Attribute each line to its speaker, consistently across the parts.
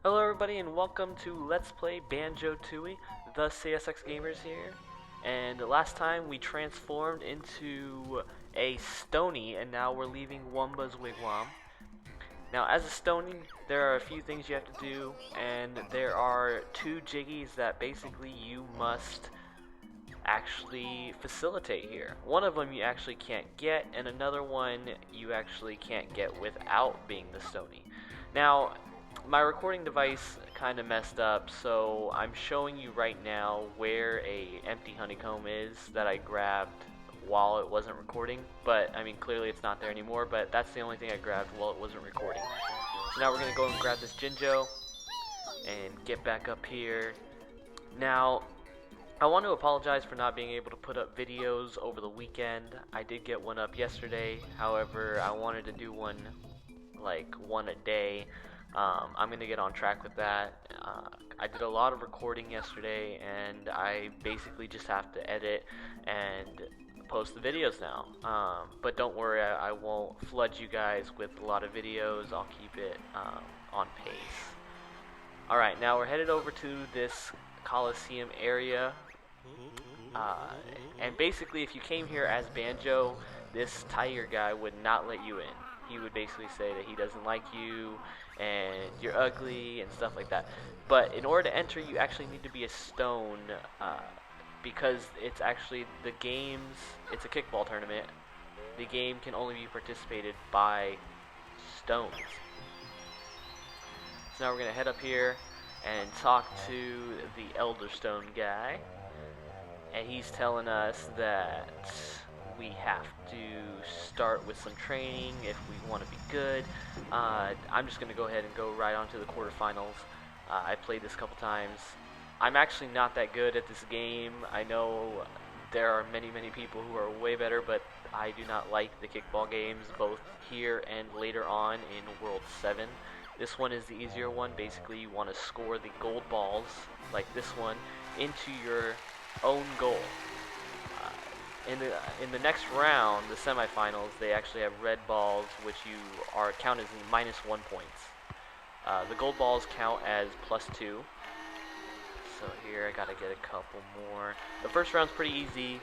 Speaker 1: Hello everybody and welcome to Let's Play Banjo Tooie, the CSX Gamers here. And last time we transformed into a Stony and now we're leaving Wumba's Wigwam. Now as a Stony, there are a few things you have to do, and there are two Jiggies that basically you must actually facilitate here. One of them you actually can't get, and another one you actually can't get without being the Stony. Now, my recording device kind of messed up, so I'm showing you right now where a empty honeycomb is that I grabbed while it wasn't recording. But, I mean, clearly it's not there anymore, but that's the only thing I grabbed while it wasn't recording. So now we're going to go and grab this Jinjo and get back up here. Now, I want to apologize for not being able to put up videos over the weekend. I did get one up yesterday, however, I wanted to do one a day. I'm going to get on track with that. I did a lot of recording yesterday, and I basically just have to edit and post the videos now. But don't worry, I won't flood you guys with a lot of videos. I'll keep it on pace. Alright, now we're headed over to this Coliseum area. And basically, if you came here as Banjo, this tiger guy would not let you in. He would basically say that he doesn't like you and you're ugly and stuff like that. But in order to enter, you actually need to be a stone, because it's actually the game's, it's a kickball tournament. The game can only be participated by stones. So now we're going to head up here and talk to the Elder Stone guy. And he's telling us that we have to start with some training if we want to be good. I'm just going to go ahead and go right on to the quarterfinals. I played this a couple times. I'm actually not that good at this game. I know there are many people who are way better, but I do not like the kickball games, both here and later on in World 7. This one is the easier one. Basically, you want to score the gold balls, like this one, into your own goal. In the next round, the semifinals, they actually have red balls, which you are counted as -1 points. The gold balls count as +2. So here I gotta get a couple more. The first round's pretty easy.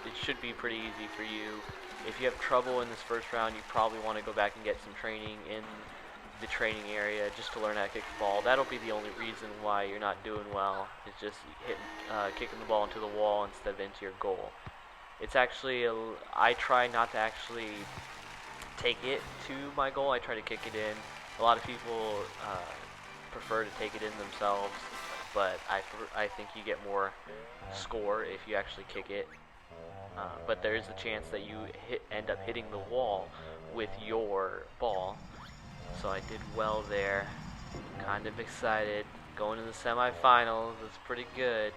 Speaker 1: It should be pretty easy for you. If you have trouble in this first round, you probably want to go back and get some training in the training area just to learn how to kick the ball. That'll be the only reason why you're not doing well. It's just kicking the ball into the wall instead of into your goal. It's actually I try not to actually take it to my goal. I try to kick it in. A lot of people prefer to take it in themselves, but I think you get more score if you actually kick it. But there is a chance that you end up hitting the wall with your ball. So I did well there. Kind of excited. Going to the semifinals is pretty good.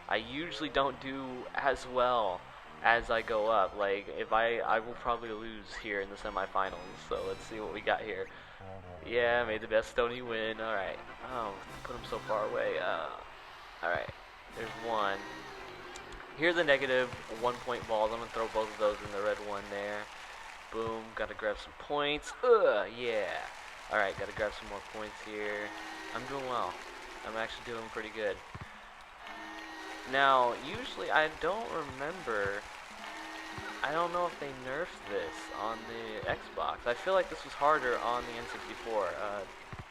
Speaker 1: I usually don't do as well as I go up. Like, if I will probably lose here in the semifinals. So let's see what we got here. Yeah, made the best Stony win. Alright. Oh, put him so far away. Alright. There's one. Here's the negative 1 point balls. I'm going to throw both of those in the red one there. Boom, gotta grab some points. Yeah. Alright, gotta grab some more points here. I'm doing well. I'm actually doing pretty good. Now, usually I don't remember. I don't know if they nerfed this on the Xbox. I feel like this was harder on the N64.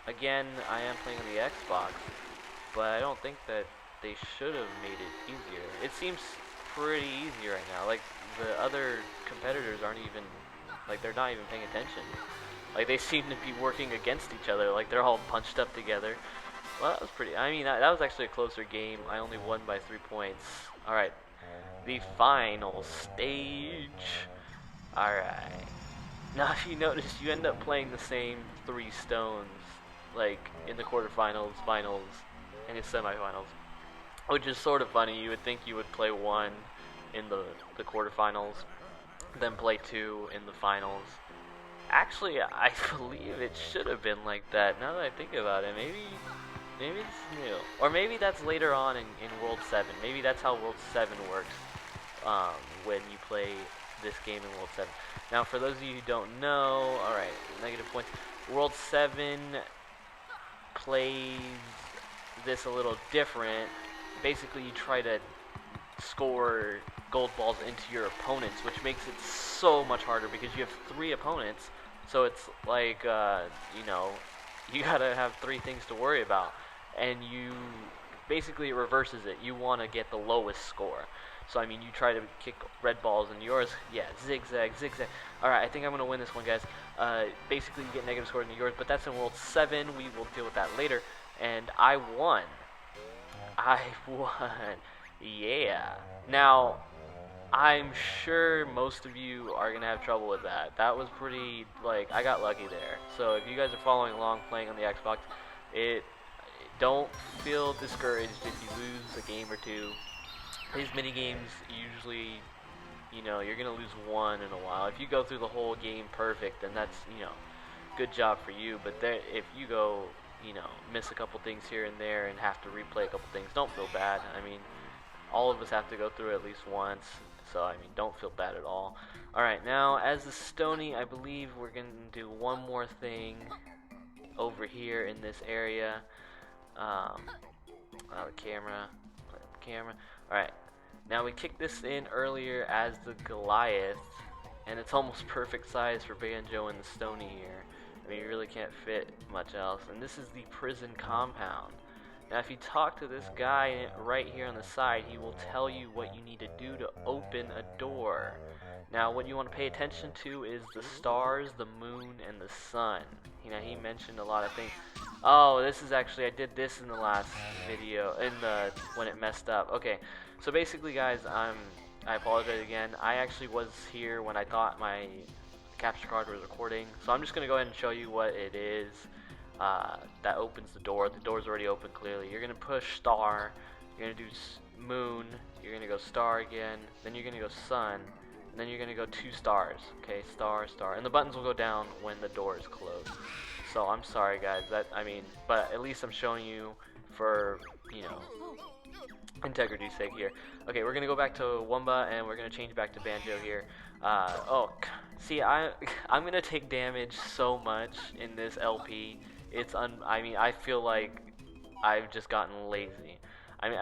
Speaker 1: Again, I am playing on the Xbox, but I don't think that they should have made it easier. It seems pretty easy right now. Like, the other competitors aren't even, like, they're not even paying attention. Like, they seem to be working against each other. Like, they're all punched up together. Well, that was pretty, I mean, that was actually a closer game. I only won by 3 points. Alright, the final stage. Alright. Now, if you notice, you end up playing the same 3 stones, like, in the quarterfinals, finals, and the semifinals. Which is sort of funny. You would think you would play 1 in the quarterfinals, then play 2 in the finals. Actually, I believe it should have been like that. Now that I think about it, maybe it's new, or maybe that's later on in World 7. Maybe that's how World 7 works, when you play this game in World 7. Now, for those of you who don't know, all right, negative points. World 7 plays this a little different. Basically, you try to score gold balls into your opponents, which makes it so much harder because you have 3 opponents. So it's like, you know, you gotta have 3 things to worry about, and you basically it reverses it. You want to get the lowest score. So I mean, you try to kick red balls and yours, yeah, zigzag, zigzag. All right, I think I'm gonna win this one, guys. Basically, you get negative scores into yours, but that's in World 7. We will deal with that later. And I won. I won. Yeah. Now, I'm sure most of you are gonna have trouble with that. That was pretty, like, I got lucky there. So if you guys are following along playing on the Xbox, don't feel discouraged if you lose a game or two. These mini games usually, you know, you're gonna lose one in a while. If you go through the whole game perfect, then that's, you know, good job for you. But there, if you go, you know, miss a couple things here and there and have to replay a couple things, don't feel bad. I mean, all of us have to go through it at least once, so I mean, don't feel bad at all. Alright, now as the Stony, I believe we're going to do one more thing over here in this area. The camera. Alright, now we kicked this in earlier as the Goliath, and it's almost perfect size for Banjo and the Stony here. I mean, you really can't fit much else. And this is the prison compound. Now, if you talk to this guy right here on the side, he will tell you what you need to do to open a door. Now, what you want to pay attention to is the stars, the moon, and the sun. You know, he mentioned a lot of things. Oh, this is actually, I did this in the last video, when it messed up. Okay, so basically, guys, I apologize again. I actually was here when I thought my capture card was recording, so I'm just going to go ahead and show you what it is. That opens the door. The door's already open clearly. You're going to push star, you're going to do moon, you're going to go star again, then you're going to go sun, and then you're going to go 2 stars. Okay, star, star. And the buttons will go down when the door is closed. So I'm sorry, guys. But at least I'm showing you for, you know, integrity's sake here. Okay, we're going to go back to Wumba, and we're going to change back to Banjo here. See, I'm going to take damage so much in this LP. I mean, I feel like I've just gotten lazy. I mean,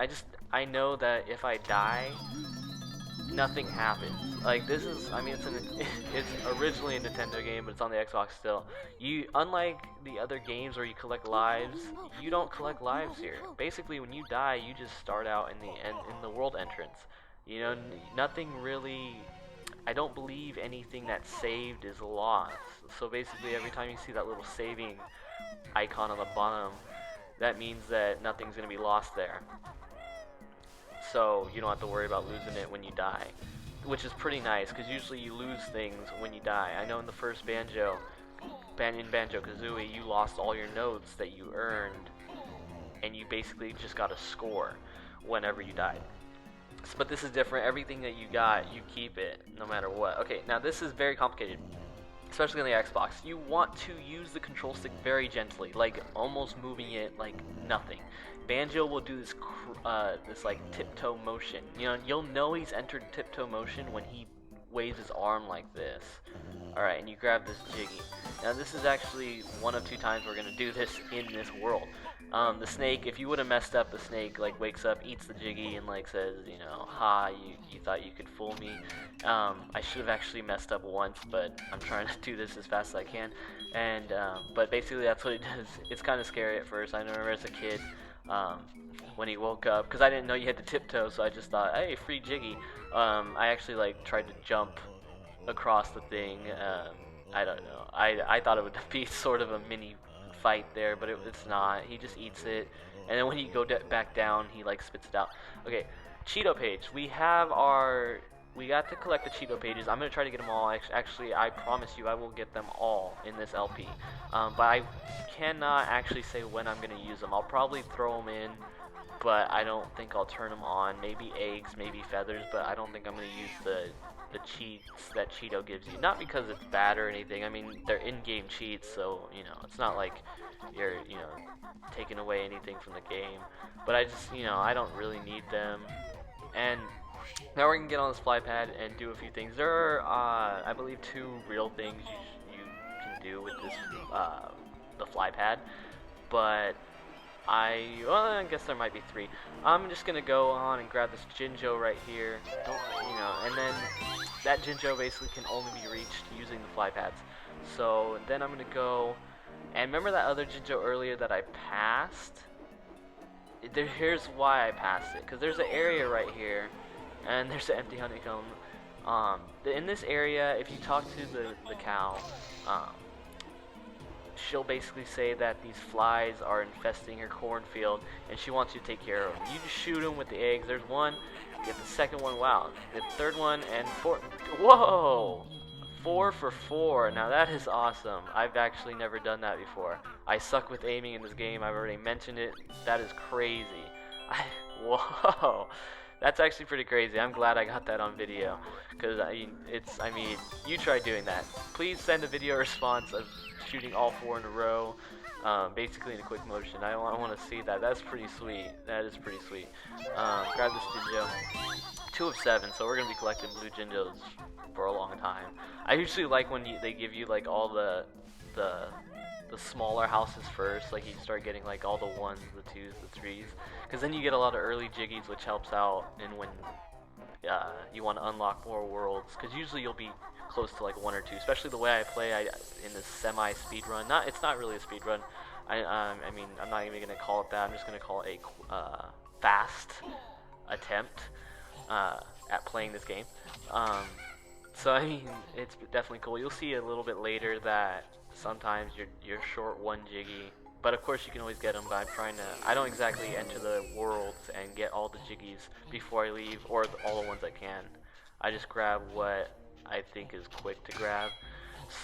Speaker 1: I know that if I die, nothing happens. Like, this is, I mean, it's originally a Nintendo game, but it's on the Xbox still. Unlike the other games where you collect lives, you don't collect lives here. Basically, when you die, you just start out in the world entrance. You know, nothing really. I don't believe anything that's saved is lost. So basically, every time you see that little saving icon on the bottom, that means that nothing's going to be lost there. So you don't have to worry about losing it when you die, which is pretty nice, because usually you lose things when you die. I know in the first Banjo Kazooie, you lost all your notes that you earned, and you basically just got a score whenever you died. But this is different. Everything that you got, you keep it no matter what. Okay, now this is very complicated, especially on the Xbox. You want to use the control stick very gently, like almost moving it like nothing. Banjo will do this like tiptoe motion. You know, you'll know he's entered tiptoe motion when he waves his arm like this. Alright, and you grab this Jiggy. Now this is actually one of 2 times we're going to do this in this world. The snake, if you would have messed up, the snake like wakes up, eats the Jiggy, and like says, you know, ha, you thought you could fool me. I should have actually messed up once, but I'm trying to do this as fast as I can. And but basically that's what it does. It's kind of scary at first. I remember as a kid, when he woke up, because I didn't know you had to tiptoe, so I just thought, hey, free Jiggy. I actually like tried to jump across the thing. I don't know. I thought it would be sort of a mini fight there, but it's not. He just eats it, and then when you go back down, he like spits it out. Okay, Cheeto page. We got to collect the Cheeto pages. I'm gonna try to get them all. Actually, I promise you, I will get them all in this LP. But I cannot actually say when I'm gonna use them. I'll probably throw them in, but I don't think I'll turn them on. Maybe eggs, maybe feathers, but I don't think I'm gonna use the cheats that Cheeto gives you. Not because it's bad or anything. I mean, they're in-game cheats, so, you know, it's not like you're, you know, taking away anything from the game. But I just, you know, I don't really need them. And now we're going to get on this fly pad and do a few things. There are, I believe, 2 real things you can do with this, the fly pad. but well, I guess there might be 3. I'm just gonna go on and grab this Jinjo right here, and then that Jinjo basically can only be reached using the fly pads. So then I'm gonna go, and remember that other Jinjo earlier that I passed? Here's why I passed it, because there's an area right here, and there's an empty honeycomb. In this area, if you talk to the cow, she'll basically say that these flies are infesting her cornfield, and she wants you to take care of them. You just shoot them with the eggs. There's one, get the second one, wow. The third one, and 4, whoa! 4 for 4, now that is awesome. I've actually never done that before. I suck with aiming in this game, I've already mentioned it. That is crazy. Whoa! That's actually pretty crazy. I'm glad I got that on video, because I mean, you try doing that. Please send a video response of shooting all 4 in a row, basically in a quick motion. I want to see that. That's pretty sweet. That is pretty sweet. Grab this Jinjo. 2 of 7, so we're gonna be collecting blue Jinjos for a long time. I usually like when they give you like all the smaller houses first, like you start getting like all the 1s, the 2s, the 3s, because then you get a lot of early Jiggies, which helps out and when you want to unlock more worlds, because usually you'll be close to like 1 or 2, especially the way I play in this semi speed run. It's not really a speed run. I mean, I'm not even gonna call it that. I'm just gonna call it a fast attempt at playing this game. So I mean, it's definitely cool. You'll see a little bit later that sometimes you're short 1 Jiggy, but of course you can always get them by trying to. I don't exactly enter the worlds and get all the Jiggies before I leave, or all the ones I can. I just grab what I think is quick to grab.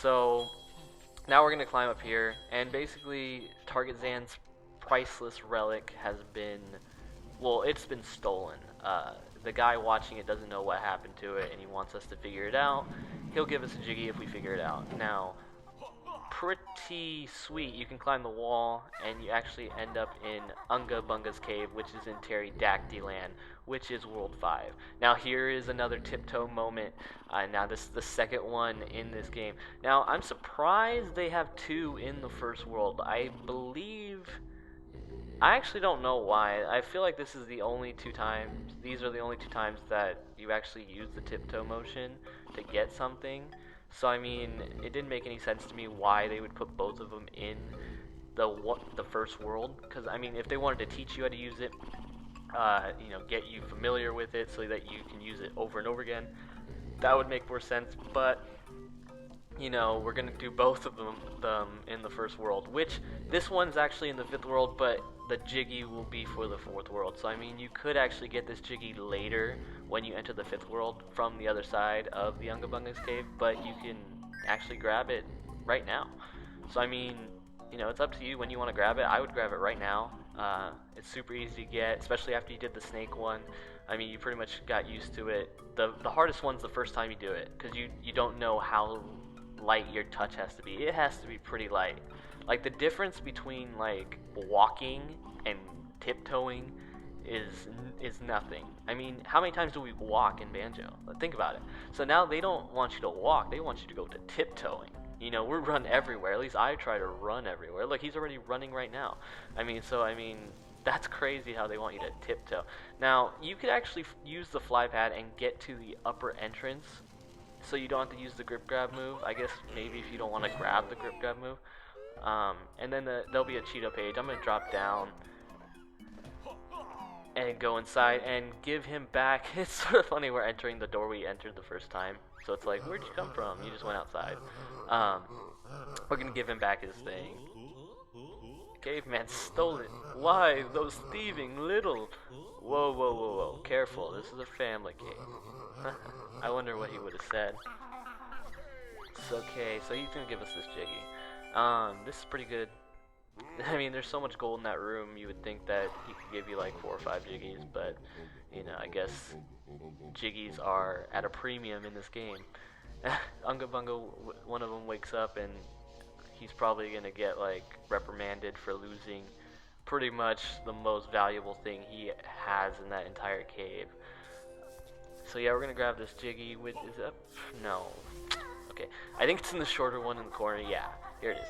Speaker 1: So now we're gonna climb up here, and basically Target Zan's priceless relic has been, well, it's been stolen. The guy watching it doesn't know what happened to it, and he wants us to figure it out. He'll give us a Jiggy if we figure it out. Now, pretty sweet. You can climb the wall, and you actually end up in Unga Bunga's cave, which is in Pterodactyl Land, which is World 5. Now, here is another tiptoe moment. Now, this is the second one in this game. Now, I'm surprised they have 2 in the first world. I actually don't know why. I feel like this is the only 2 times. These are the only 2 times that you actually use the tiptoe motion to get something. So I mean, it didn't make any sense to me why they would put both of them in the first world. Because I mean, if they wanted to teach you how to use it, get you familiar with it so that you can use it over and over again, that would make more sense. But we're gonna do both of them in the first world, which this one's actually in the 5th world, but the Jiggy will be for the 4th world. So I mean, you could actually get this Jiggy later when you enter the 5th world from the other side of the Unga Bunga's cave, but you can actually grab it right now. So I mean, it's up to you when you want to grab it. I would grab it right now. It's super easy to get, especially after you did the snake one. I mean, you pretty much got used to it. The hardest one's the first time you do it, because you don't know how light your touch has to be. It has to be pretty light. Like, the difference between like walking and tiptoeing is nothing. I mean, how many times do we walk in Banjo? Think about it. So now they don't want you to walk, they want you to go to tiptoeing. We run everywhere. At least I try to run everywhere. Look, he's already running right now. I mean, that's crazy how they want you to tiptoe. Now, you could actually use the fly pad and get to the upper entrance, so you don't have to use the grip grab move. I guess maybe if you don't want to grab the grip grab move. And then there'll be a Cheeto page. I'm going to drop down and go inside and give him back. It's sort of funny, we're entering the door we entered the first time. So it's like, where'd you come from? You just went outside. We're going to give him back his thing. Caveman stole it. Why? Those thieving little. Whoa, whoa, whoa, whoa. Careful. This is a family game. I wonder what he would have said. It's okay. So he's going to give us this Jiggy. This is pretty good. I mean, there's so much gold in that room, you would think that he could give you like 4 or 5 Jiggies, but, I guess Jiggies are at a premium in this game. Unga Bunga, one of them wakes up and he's probably going to get like reprimanded for losing pretty much the most valuable thing he has in that entire cave. So yeah, we're going to grab this Jiggy with, is it up? No. Okay, I think it's in the shorter one in the corner. Yeah, here it is.